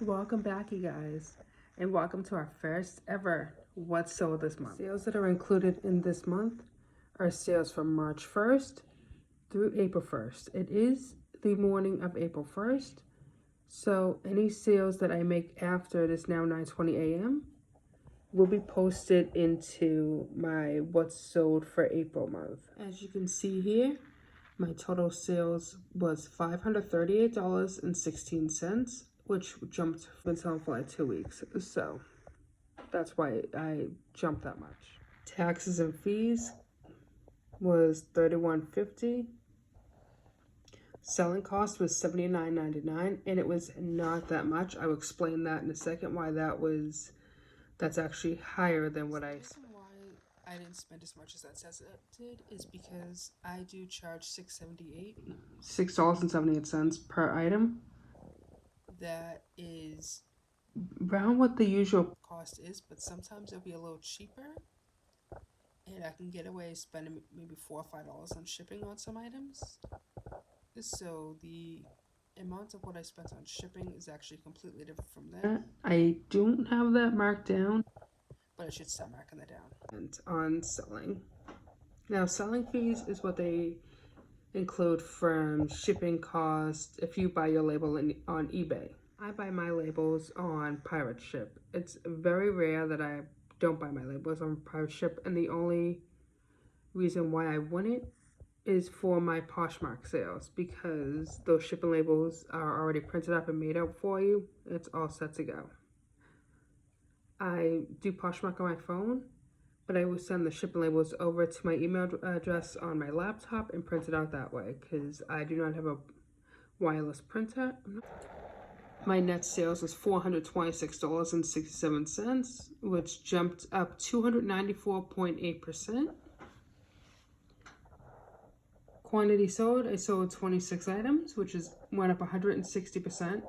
Welcome back, you guys, and welcome to our first ever What's Sold this month. Sales that are included in this month are sales from March 1st through April 1st. It is the morning of April 1st, so any sales that I make after it is now 9:20 a.m. will be posted into my What's Sold for April month. As you can see here, my total sales was $538.16, which jumped from selling for like 2 weeks. So that's why I jumped that much. Taxes and fees was $31.50. Selling cost was $79.99, and it was not that much. I will explain that in a second why that's actually higher than what I. I didn't spend as much as that says it did is because I do charge $6.78 per item. That is around what the usual cost is, but sometimes it'll be a little cheaper, and I can get away spending maybe $4 or $5 on shipping on some items. So the amount of what I spent on shipping is actually completely different from that. I don't have that marked down, but I should start marking that down. And on selling. Now, selling fees is what they include from shipping cost if you buy your label on eBay. I buy my labels on Pirate Ship. It's very rare that I don't buy my labels on Pirate Ship, and the only reason why I wouldn't is for my Poshmark sales, because those shipping labels are already printed up and made out for you. It's all set to go. I do Poshmark on my phone, but I will send the shipping labels over to my email address on my laptop and print it out that way, because I do not have a wireless printer. My net sales was $426.67, which jumped up 294.8%. Quantity sold, I sold 26 items, which went up 160%.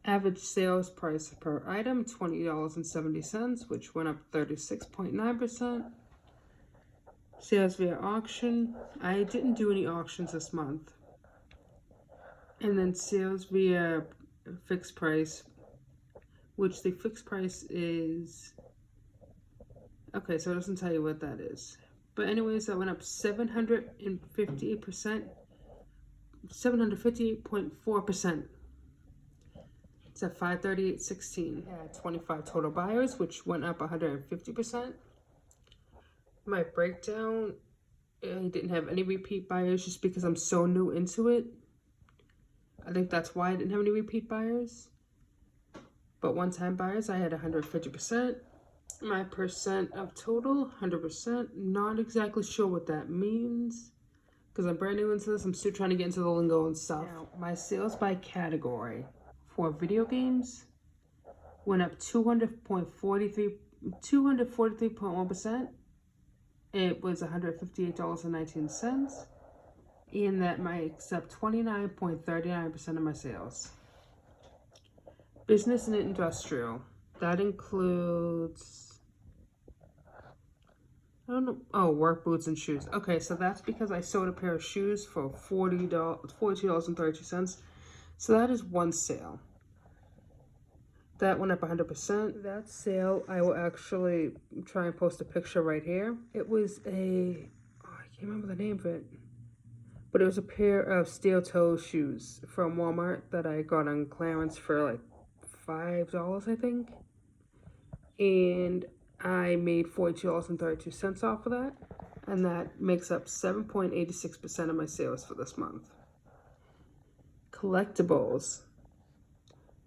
Average sales price per item, $20.70, which went up 36.9%. Sales via auction, I didn't do any auctions this month. And then sales via fixed price, which the fixed price is, okay, so it doesn't tell you what that is. But anyways, that went up 758%, 758.4%. It's at 538.16. I had 25 total buyers, which went up 150%. My breakdown, I didn't have any repeat buyers just because I'm so new into it. I think that's why I didn't have any repeat buyers. But one-time buyers, I had 150%. My percent of total, 100%. Not exactly sure what that means, because I'm brand new into this. I'm still trying to get into the lingo and stuff. Now, my sales by category for video games went up 243.1%. It was $158.19. And that makes up 29.39% of my sales. Business and industrial. That includes, I don't know, oh, work boots and shoes. Okay, so that's because I sold a pair of shoes for $42.32. So that is one sale. That went up 100%. That sale, I will actually try and post a picture right here. It was I can't remember the name of it, but it was a pair of steel toe shoes from Walmart that I got on clearance for like $5, I think. And I made $42.32 off of that. And that makes up 7.86% of my sales for this month. Collectibles.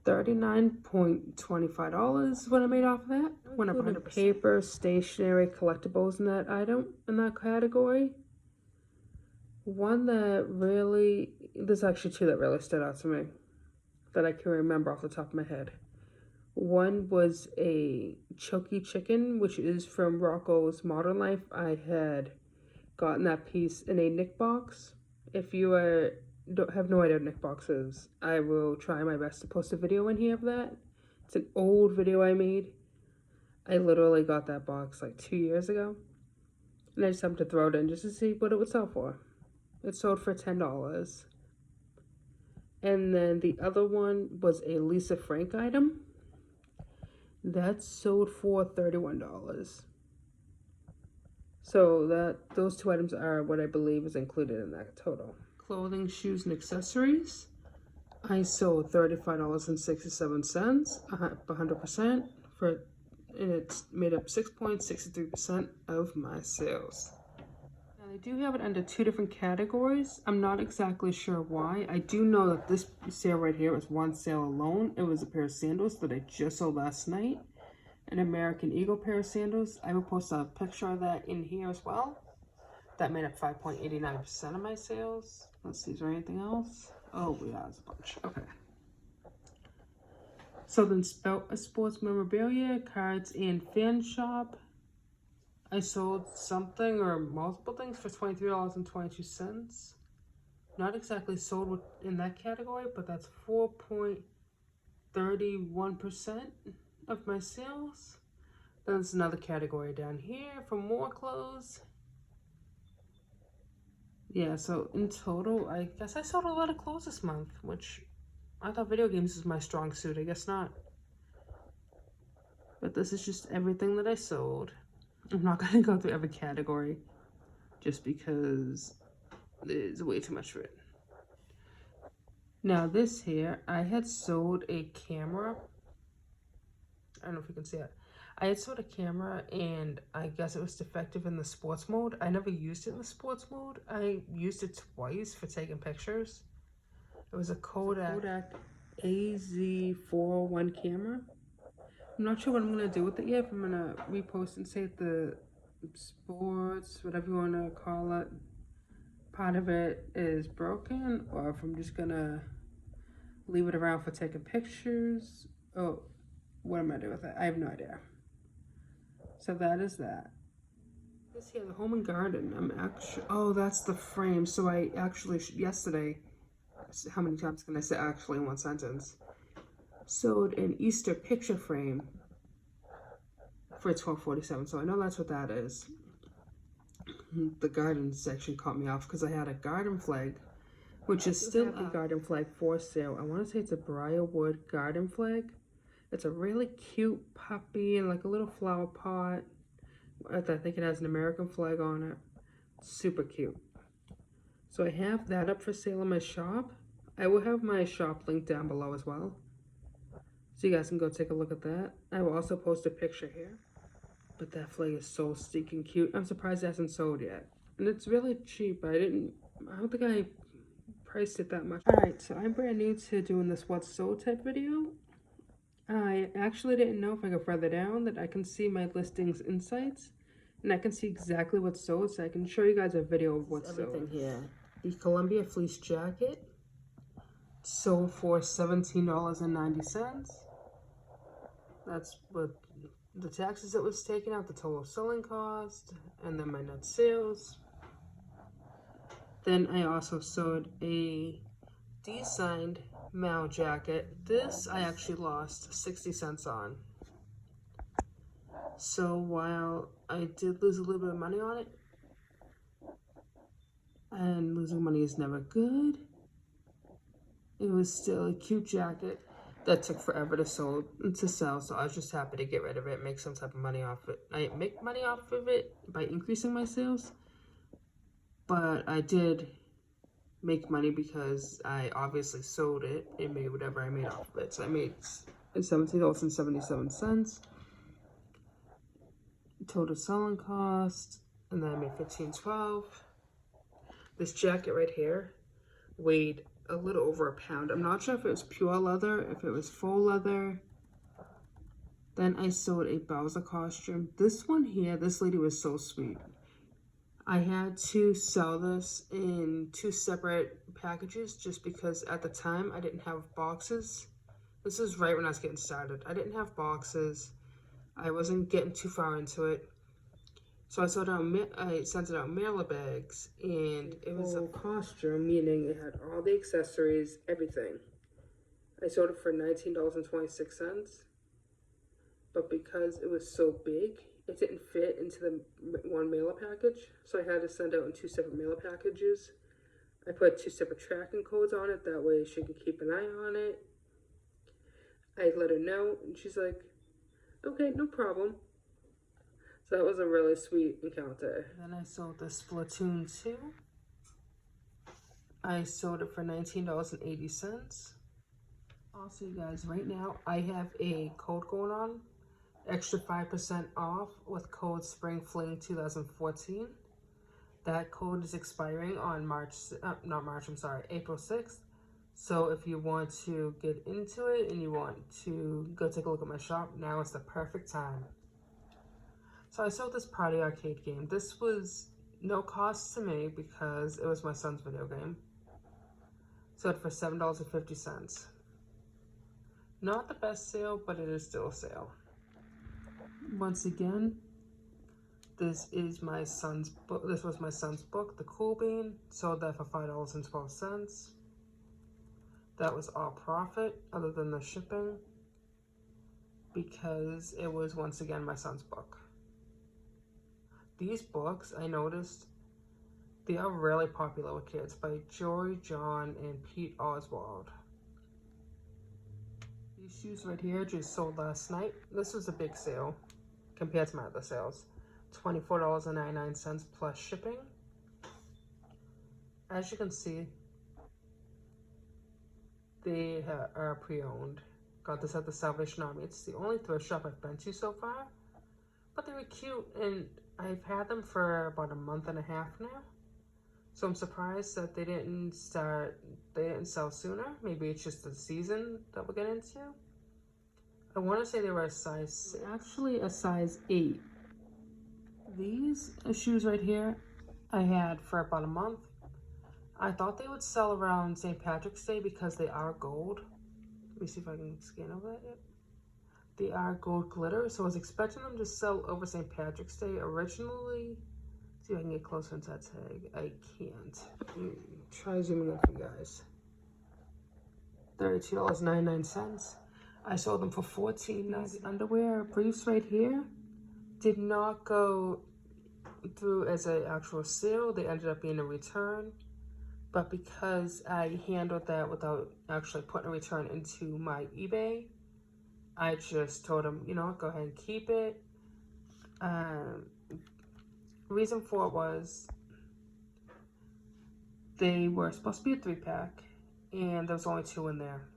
$39.25 is what I made off of that. Went up 100%. Paper, stationery, collectibles in that item, in that category. One that really, there's actually two that really stood out to me that I can remember off the top of my head. One was a Choky chicken, which is from Rocco's Modern Life. I had gotten that piece in a Nick box. If you don't have no idea what Nick box is, I will try my best to post a video in here of that. It's an old video I made. I literally got that box like 2 years ago, and I just happened to throw it in just to see what it would sell for. It sold for $10. And then the other one was a Lisa Frank item. That sold for $31. So those two items are what I believe is included in that total. Clothing, shoes, and accessories. I sold $35.67, 100%, and it's made up 6.63% of my sales. Now they do have it under two different categories. I'm not exactly sure why. I do know that this sale right here was one sale alone. It was a pair of sandals that I just sold last night. An American Eagle pair of sandals. I will post a picture of that in here as well. That made up 5.89% of my sales. Let's see, is there anything else? Oh, yeah, there's a bunch. Okay. So then sports memorabilia, cards, and fan shop. I sold something or multiple things for $23.22. Not exactly sold in that category, but that's 4.31% of my sales. Then there's another category down here for more clothes. Yeah, so in total, I guess I sold a lot of clothes this month, which I thought video games was my strong suit. I guess not. But this is just everything that I sold. I'm not going to go through every category just because there's way too much for it. Now this here, I had sold a camera. I don't know if you can see it. I had sold a camera and I guess it was defective in the sports mode. I never used it in the sports mode. I used it twice for taking pictures. It was a Kodak AZ401 camera. I'm not sure what I'm going to do with it yet. If I'm going to repost and say the sports, whatever you want to call it, part of it is broken, or if I'm just going to leave it around for taking pictures. Oh, what am I doing with it? I have no idea. So that is that. This here, the home and garden. Oh, that's the frame. So I actually, yesterday, how many times can I say actually in one sentence? Sold an Easter picture frame for $12.47. So I know that's what that is. The garden section caught me off because I had a garden flag, which is still a garden flag for sale. I want to say it's a briarwood garden flag. It's a really cute puppy and like a little flower pot. I think it has an American flag on it. Super cute. So I have that up for sale in my shop. I will have my shop link down below as well, so you guys can go take a look at that. I will also post a picture here. But that flag is so stinking cute. I'm surprised it hasn't sold yet. And it's really cheap. I don't think I priced it that much. Alright, so I'm brand new to doing this what's sold type video. I actually didn't know if I go further down that I can see my listings insights. And I can see exactly what's sold, so I can show you guys a video of what's sold. Everything here. The Columbia fleece jacket sold for $17.90. That's what the taxes that was taken out, the total selling cost, and then my net sales. Then I also sold a de-signed Mal jacket. This I actually lost 60 cents on. So while I did lose a little bit of money on it, and losing money is never good, it was still a cute jacket that took forever to sell, so I was just happy to get rid of it, make some type of money off it. I didn't make money off of it by increasing my sales, but I did make money because I obviously sold it and made whatever I made off of it. So I made $17.77 total selling cost, and then I made $15.12. This jacket right here weighed a little over a pound. I'm not sure if it was pure leather, if it was faux leather. Then I sold a Bowser costume. This one here, this lady was so sweet. I had to sell this in 2 separate packages just because at the time I didn't have boxes. This is right when I was getting started. I didn't have boxes. I wasn't getting too far into it. So I sent it out mailer bags, and it was a costume, meaning it had all the accessories, everything. I sold it for $19.26, but because it was so big, it didn't fit into the one mailer package, so I had to send out in 2 separate mailer packages. I put 2 separate tracking codes on it, that way she could keep an eye on it. I let her know, and she's like, okay, no problem. So that was a really sweet encounter. Then I sold the Splatoon 2. I sold it for $19.80. Also, you guys, right now I have a code going on, extra 5% off with code Spring Fling 2014. That code is expiring on April 6th. So if you want to get into it and you want to go take a look at my shop, now is the perfect time. So I sold this Party Arcade game. This was no cost to me because it was my son's video game. Sold for $7.50. Not the best sale, but it is still a sale. Once again, this is my son's book. This was my son's book, The Cool Bean. Sold that for $5.12. That was all profit, other than the shipping, because it was once again my son's book. These books, I noticed, they are really popular with kids, by Jory, John, and Pete Oswald. These shoes right here just sold last night. This was a big sale compared to my other sales. $24.99 plus shipping. As you can see, they are pre-owned. Got this at the Salvation Army. It's the only thrift shop I've been to so far. But they were cute, and I've had them for about a month and a half now. So I'm surprised that they didn't sell sooner. Maybe it's just the season that we're getting into. I want to say they were actually a size 8. These shoes right here, I had for about a month. I thought they would sell around St. Patrick's Day because they are gold. Let me see if I can scan over that. They are gold glitter, so I was expecting them to sell over St. Patrick's Day originally. See if I can get closer into that tag. I can't. Try zooming in for you guys. $32.99. I sold them for $14.99. Underwear briefs right here did not go through as an actual sale. They ended up being a return. But because I handled that without actually putting a return into my eBay, I just told them, you know what, go ahead and keep it. Reason for it was they were supposed to be a 3-pack, and there was only 2 in there.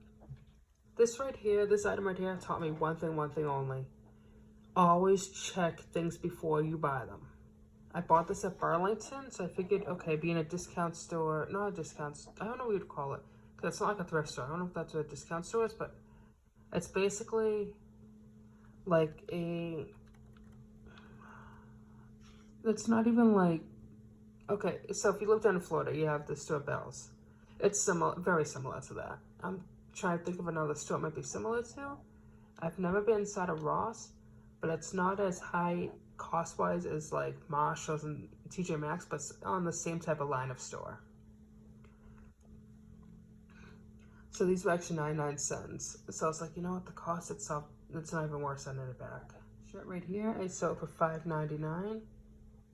This item right here taught me one thing only. Always check things before you buy them. I bought this at Burlington, so I figured, okay, being a discount store, not a discount, I don't know what you'd call it, because it's not like a thrift store. I don't know if that's what a discount store is, but it's basically like it's not even like, okay, so if you live down in Florida, you have the store Bells. It's similar, very similar to that. I'm trying to think of another store it might be similar to. I've never been inside of Ross, but it's not as high cost-wise as like Marshall's and TJ Maxx, but on the same type of line of store. So these were actually 99 cents. So I was like, you know what, the cost itself, it's not even worth sending it back. Shirt right here, I sold for $5.99.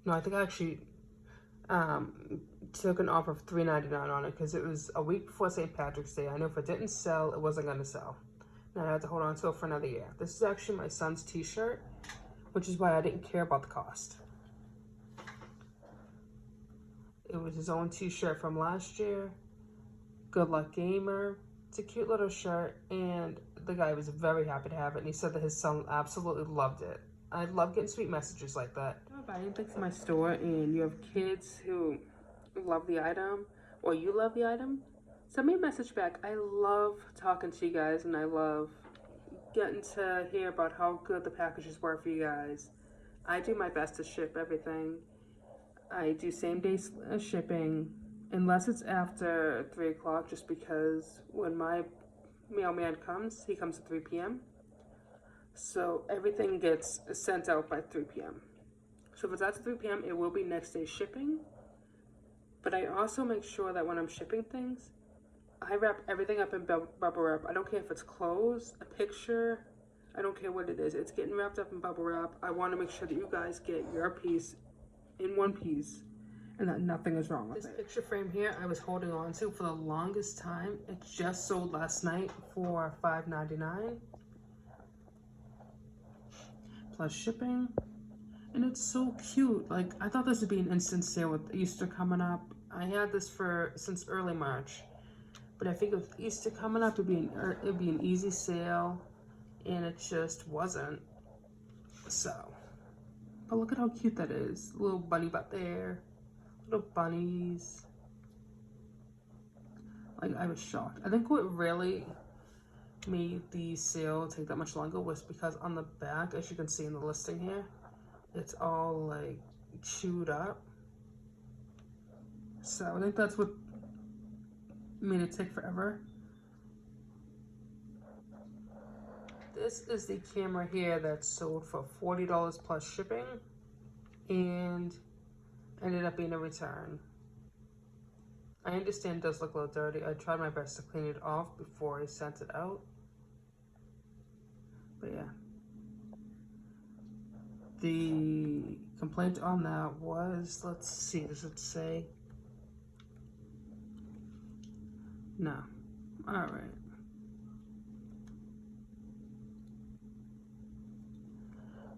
No, I think I actually took an offer of $3.99 on it because it was a week before St. Patrick's Day. I knew if it didn't sell, it wasn't going to sell. Now I had to hold on to it for another year. This is actually my son's t-shirt, which is why I didn't care about the cost. It was his own t-shirt from last year. Good Luck Gamer. It's a cute little shirt, and the guy was very happy to have it, and he said that his son absolutely loved it. I love getting sweet messages like that. If I buy anything from my store and you have kids who love the item, or you love the item, send me a message back. I love talking to you guys, and I love getting to hear about how good the packages were for you guys. I do my best to ship everything. I do same-day shipping, unless it's after 3 o'clock, just because when my mailman comes, he comes at 3 p.m. So everything gets sent out by 3 p.m. So if it's after 3 p.m., it will be next day shipping. But I also make sure that when I'm shipping things, I wrap everything up in bubble wrap. I don't care if it's clothes, a picture, I don't care what it is. It's getting wrapped up in bubble wrap. I want to make sure that you guys get your piece in one piece. and that nothing is wrong with it. This picture frame here I was holding on to for the longest time. It just sold last night for $5.99 plus shipping, and it's so cute. Like, I thought this would be an instant sale with Easter coming up. I had this since early March, but I figured with Easter coming up it'd be an easy sale, and it just wasn't. So, but look at how cute that is. Little bunny butt there. Little bunnies. Like, I was shocked. I think what really made the sale take that much longer was because on the back, as you can see in the listing here, it's all like chewed up. So I think that's what made it take forever. This is the camera here that sold for $40 plus shipping and ended up being a return. I understand it does look a little dirty. I tried my best to clean it off before I sent it out. But yeah. The complaint on that was, let's see, does it say? No. Alright.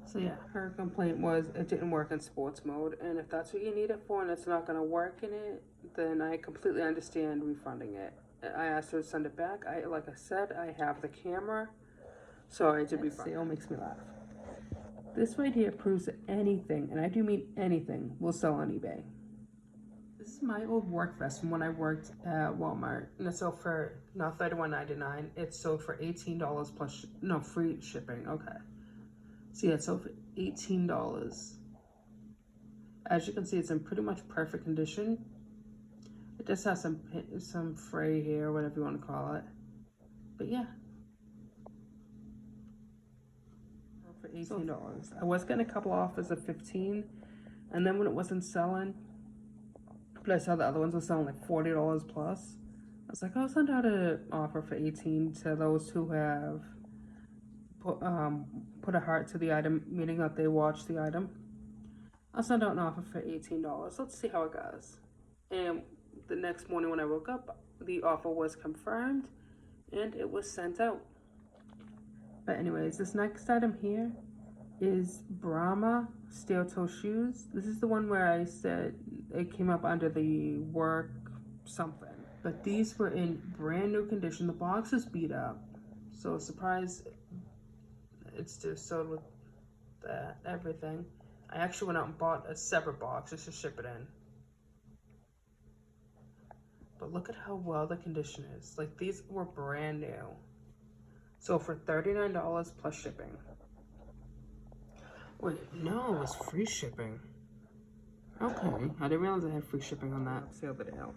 So yeah, her complaint was it didn't work in sports mode, and if that's what you need it for and it's not going to work in it, then I completely understand refunding it. I asked her to send it back. Like I said, I have the camera, so I did refund. Sale makes me laugh. This right here proves that anything, and I do mean anything, will sell on eBay. This is my old work vest from when I worked at Walmart, and it sold for not $31.99. It sold for $18 plus free shipping. Okay. So yeah, it sold for $18. As you can see, it's in pretty much perfect condition. It just has some fray here, whatever you want to call it. But yeah. For $18. I was getting a couple offers of $15, and then when it wasn't selling, but I saw the other ones were selling like $40 plus, I was like, I'll send out an offer for $18 to those who have put a heart to the item, meaning that they watched the item. I'll send out an offer for $18. Let's see how it goes. And the next morning when I woke up, the offer was confirmed and it was sent out. But anyways, this next item here is Brahma steel toe shoes. This is the one where I said it came up under the work something. But these were in brand new condition. The box is beat up. So surprise, it's just sold with that, everything. I actually went out and bought a separate box just to ship it in. But look at how well the condition is. Like, these were brand new. So for $39 plus shipping. Wait, no, it was free shipping. Okay, I didn't realize I had free shipping on that. Sale the day out.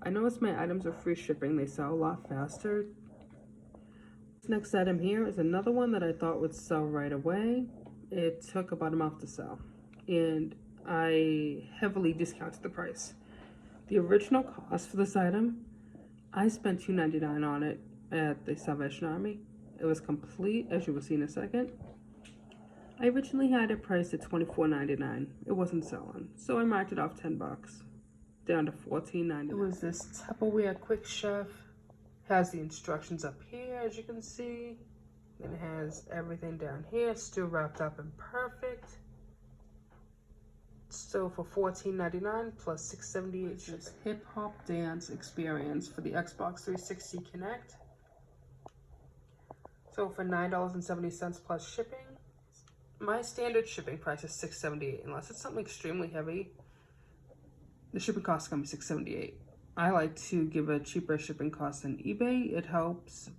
I noticed my items are free shipping. They sell a lot faster. This next item here is another one that I thought would sell right away. It took about a month to sell, and I heavily discounted the price. The original cost for this item, I spent $2.99 on it at the Salvation Army. It was complete, as you will see in a second. I originally had it priced at $24.99. It wasn't selling, so I marked it off $10, down to $14.99. It was this Tupperware Quick Chef. Has the instructions up here, as you can see. Then it has everything down here, still wrapped up and perfect. So for $14.99 plus $6.78, just hip hop dance experience for the Xbox 360 Connect. So for $9.70 plus shipping. My standard shipping price is $6.78, unless it's something extremely heavy. The shipping cost is gonna be $6.78. I like to give a cheaper shipping cost than eBay. It helps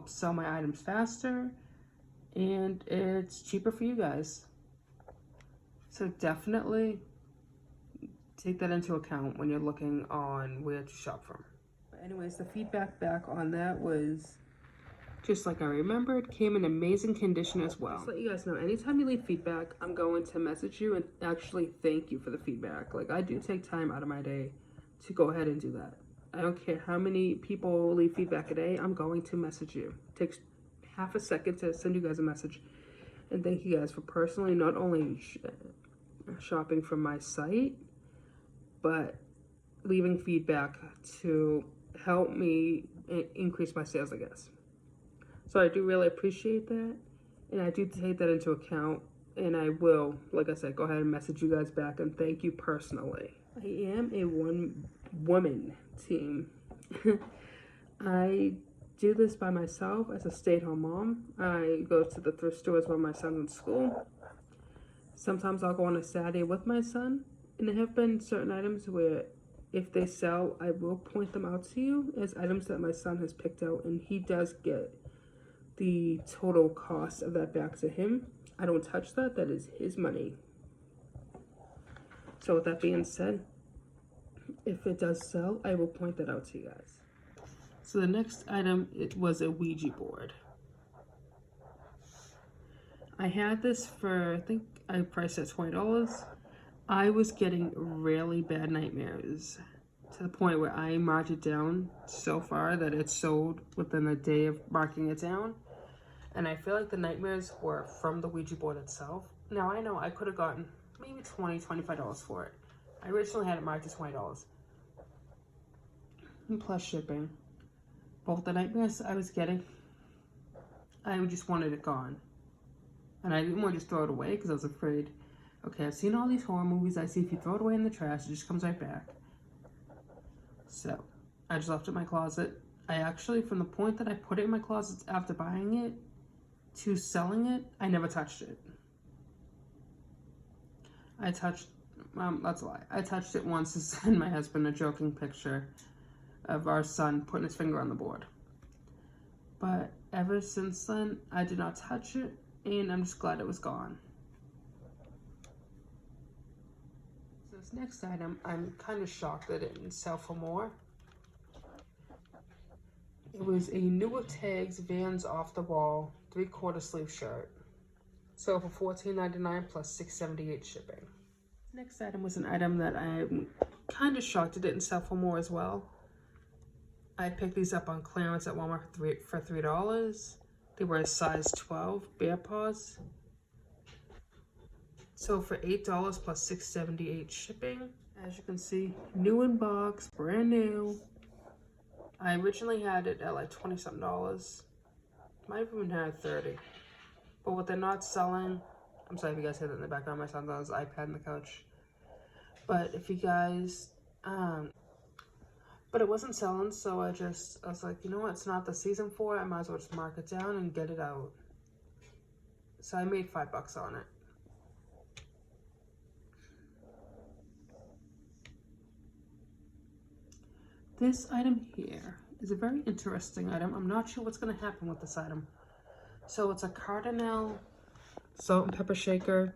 sell my items faster, and it's cheaper for you guys. So definitely take that into account when you're looking on where to shop from. But anyways, the feedback back on that was just like I remembered, came in amazing condition as well. Just let you guys know, anytime you leave feedback, I'm going to message you and actually thank you for the feedback. Like, I do take time out of my day to go ahead and do that. I don't care how many people leave feedback a day, I'm going to message you. It takes half a second to send you guys a message. And thank you guys for personally not only shopping from my site, but leaving feedback to help me increase my sales, I guess. So I do really appreciate that, and I do take that into account, and I will, like I said, go ahead and message you guys back and thank you personally. I am a one-woman team. I do this by myself as a stay-at-home mom. I go to the thrift stores when my son's in school. Sometimes I'll go on a Saturday with my son, and there have been certain items where if they sell, I will point them out to you as items that my son has picked out, and he does get the total cost of that back to him. I don't touch that. That is his money. So with that being said, if it does sell, I will point that out to you guys. So the next item, it was a Ouija board. I had this for, I think I priced it at $20. I was getting really bad nightmares to the point where I marked it down so far that it sold within a day of marking it down. And I feel like the nightmares were from the Ouija board itself. Now I know I could have gotten maybe $20, $25 for it. I originally had it marked as $20. And plus shipping. Both the nightmares I was getting, I just wanted it gone. And I didn't want to just throw it away because I was afraid, okay, I've seen all these horror movies. I see if you throw it away in the trash, it just comes right back. So I just left it in my closet. I actually, from the point that I put it in my closet after buying it to selling it, I never touched it. That's a lie. I touched it once to send my husband a joking picture of our son putting his finger on the board. But ever since then, I did not touch it, and I'm just glad it was gone. So this next item, I'm kind of shocked that it didn't sell for more. It was a Newer Tags Vans Off the Wall 3/4 sleeve shirt. So for $14.99 plus $6.78 shipping. Next item was an item that I'm kind of shocked it didn't sell for more as well. I picked these up on clearance at Walmart for $3. They were a size 12 bear paws. So for $8 plus $6.78 shipping. As you can see, new in box, brand new. I originally had it at like $20-something. Might have even had 30. But what they're not selling, I'm sorry if you guys hear that in the background, my son's on his iPad in the couch. But if you guys, but it wasn't selling, so I was like, you know what, it's not the season for it, I might as well just mark it down and get it out. So I made $5 on it. This item here is a very interesting item. I'm not sure what's going to happen with this item. So it's a Cardinal salt and pepper shaker.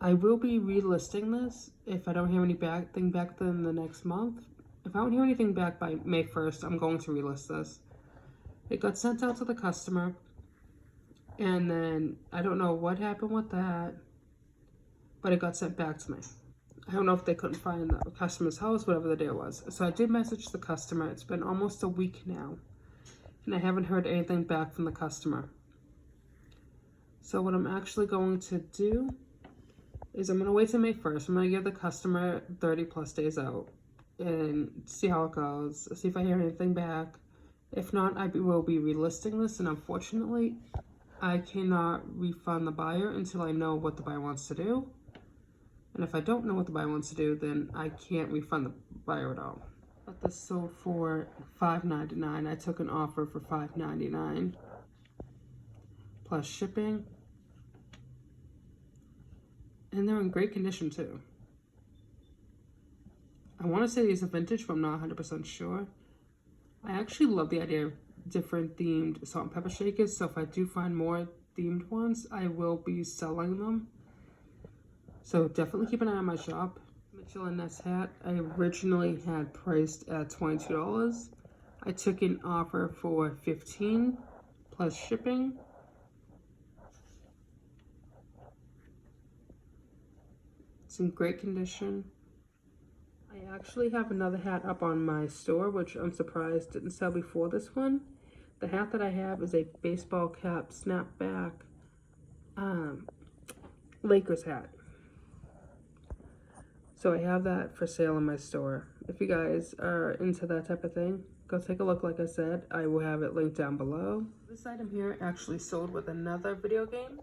I will be relisting this if I don't hear anything back in the next month. If I don't hear anything back by May 1st, I'm going to relist this. It got sent out to the customer, and then I don't know what happened with that, but it got sent back to me. I don't know if they couldn't find the customer's house, whatever the deal was. So I did message the customer. It's been almost a week now, and I haven't heard anything back from the customer. So what I'm actually going to do is I'm going to wait till May 1st. I'm going to give the customer 30 plus days out and see how it goes, see if I hear anything back. If not, I will be relisting this, and unfortunately, I cannot refund the buyer until I know what the buyer wants to do. And if I don't know what the buyer wants to do, then I can't refund the buyer at all. But this sold for $5.99. I took an offer for $5.99 plus shipping. And they're in great condition too. I want to say these are vintage, but I'm not 100% sure. I actually love the idea of different themed salt and pepper shakers. So if I do find more themed ones, I will be selling them. So definitely keep an eye on my shop. Mitchell & Ness hat, I originally had priced at $22. I took an offer for $15 plus shipping. It's in great condition. I actually have another hat up on my store, which I'm surprised didn't sell before this one. The hat that I have is a baseball cap snapback Lakers hat. So I have that for sale in my store. If you guys are into that type of thing, go take a look. Like I said, I will have it linked down below. This item here actually sold with another video game.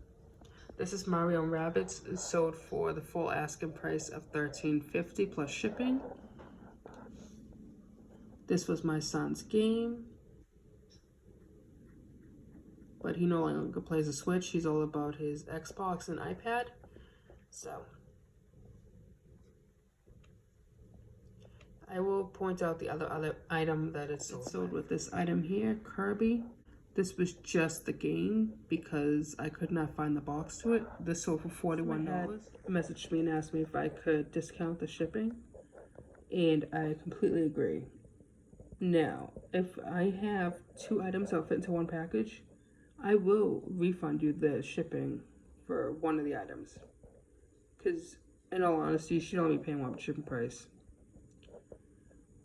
This is Mario and Rabbids. It's sold for the full asking price of $13.50 plus shipping. This was my son's game, but he no longer plays a Switch. He's all about his Xbox and iPad. So I will point out the other item that it's sold with. This item here, Kirby. This was just the game because I could not find the box to it. This sold for $41. Messaged me and asked me if I could discount the shipping, and I completely agree. Now, if I have 2 items that fit into one package, I will refund you the shipping for one of the items. Because, in all honesty, you should only be paying one shipping price.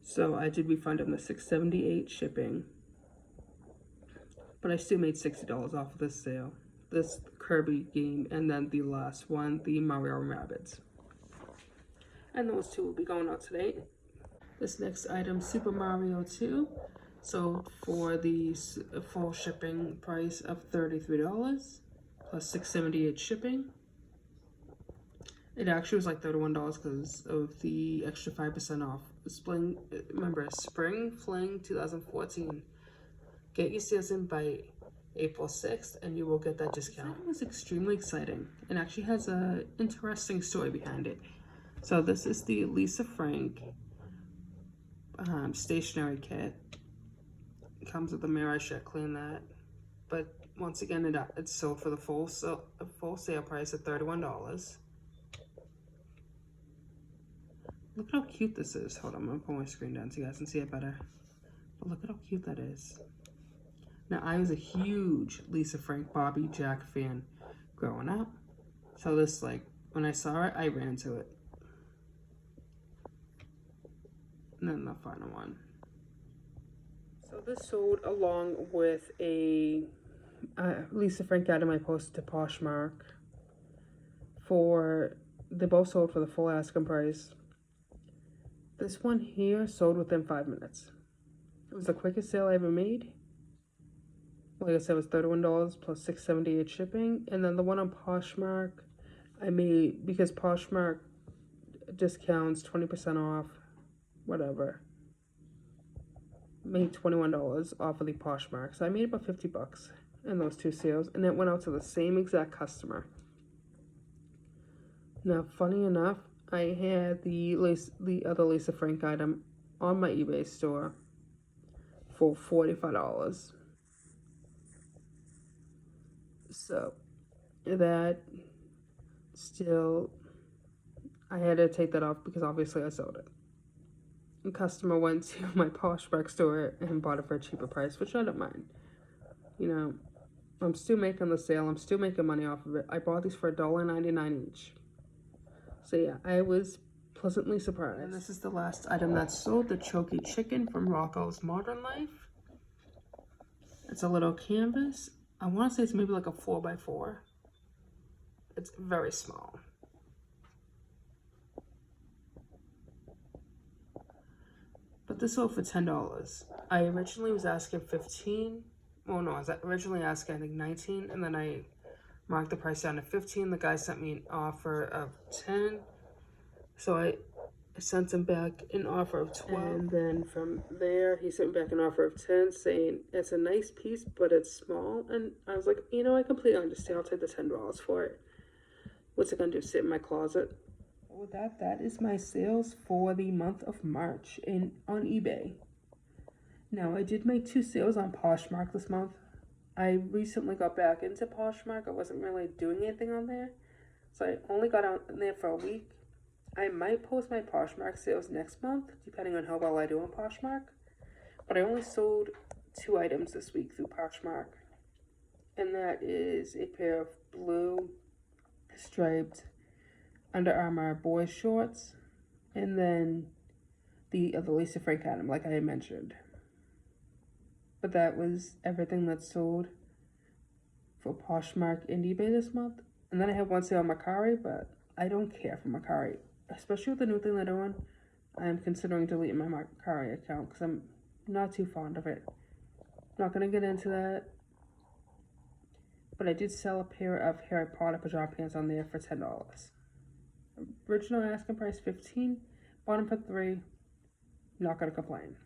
So I did refund him the $6.78 shipping. But I still made $60 off of this sale. This Kirby game, and then the last one, the Mario and Rabbids. And those 2 will be going out today. This next item, Super Mario 2, sold for the full shipping price of $33 plus $6.78 shipping. It actually was like $31 because of the extra 5% off. Remember, Spring Fling 2014. Get your sales in by April 6th and you will get that discount. It was extremely exciting and actually has an interesting story behind it. So this is the Lisa Frank stationery kit. It comes with a mirror. I should clean that, but once again it's sold for the full sale price of $31. Look at how cute this is. Hold on, I'm gonna pull my screen down so you guys can see it better. But look at how cute that is. Now, I was a huge Lisa Frank Bobby Jack fan growing up, so this, like, when I saw it, I ran to it. And then the final one. So this sold along with a Lisa Frank item I posted to Poshmark. They both sold for the full asking price. This one here sold within 5 minutes. It was the quickest sale I ever made. Like I said, it was $31 plus $6.78 shipping. And then the one on Poshmark, I made, because Poshmark discounts 20% off, whatever. Made $21 off of the Poshmark. So I made about $50 in those 2 sales. And it went out to the same exact customer. Now, funny enough, I had the other Lisa Frank item on my eBay store for $45. So that still, I had to take that off because obviously I sold it. A customer went to my Poshmark store and bought it for a cheaper price, which I don't mind. You know, I'm still making the sale. I'm still making money off of it. I bought these for $1.99 each. So yeah, I was pleasantly surprised. And this is the last item that's sold, the Choky Chicken from Rocco's Modern Life. It's a little canvas. I want to say it's maybe like a 4x4. It's very small. But this sold for $10. I originally was asking $15. Well, no, I was originally asking I think $19, and then I marked the price down to $15. The guy sent me an offer of $10, so I sent him back an offer of $12. And then from there, he sent me back an offer of $10, saying it's a nice piece, but it's small. And I was like, you know, I completely understand. I'll take the $10 for it. What's it gonna do? Sit in my closet? Well, that is my sales for the month of March on eBay. Now, I did make 2 sales on Poshmark this month. I recently got back into Poshmark. I wasn't really doing anything on there, so I only got on there for a week. I might post my Poshmark sales next month, depending on how well I do on Poshmark. But I only sold 2 items this week through Poshmark, and that is a pair of blue striped Under Armour boys shorts, and then the Lisa Frank item, like I had mentioned. But that was everything that sold for Poshmark and eBay this month. And then I have one sale on Mercari, but I don't care for Mercari. especially with the new thing they're doing, I am considering deleting my Mercari account because I'm not too fond of it. Not going to get into that. But I did sell a pair of Harry Potter pajama pants on there for $10. Original asking price $15, bought them for $3. Not going to complain.